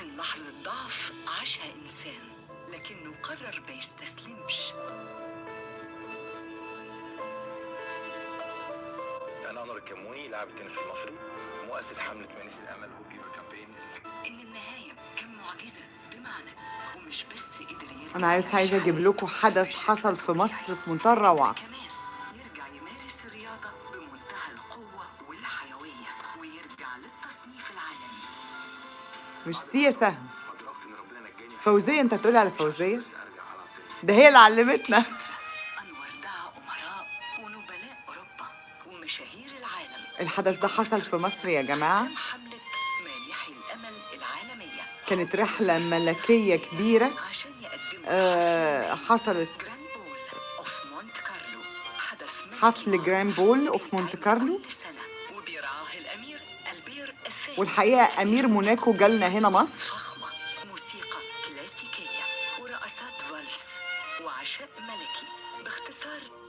من لحظة ضعف عاشها إنسان، لكنه قرر ما يستسلمش. أنا أنور الكموني، لاعب التنس المصري، مؤسس حملة مناهج الأمل هوكي كامبين. إن النهاية كان معجزة بمعنى، ومش بس قدر يرجع أنا عايزة أجيب لكم حدث حصل في مصر في منتهى الروعة. كمان يرجع يمارس الرياضة بمنتهى القوة والحيوية، ويرجع للتصنيف العالمي. مش سياسة سهم. أدركت إن ربنا نجاني. فوزية، أنت تقولي على فوزية؟ بس أرجع ألعب تنس. ده هي اللي علمتنا. أنور دعا أمراء ونبلاء أوروبا ومشاهير العالم. الحدث ده حصل في مصر يا جماعة. ختام حملة مانحي الأمل العالمية كانت رحلة ملكية كبيرة عشان يقدموا حصلت جراند بول أوف مونت كارلو، حدث ملكي حفل جراند بول أوف مونت كارلو، كل سنة وبيرعاه الأمير ألبير الثاني. والحقيقة أمير موناكو جالنا هنا مصر. فخمة، موسيقى كلاسيكية ورقصات فالس وعشاء ملكي. باختصار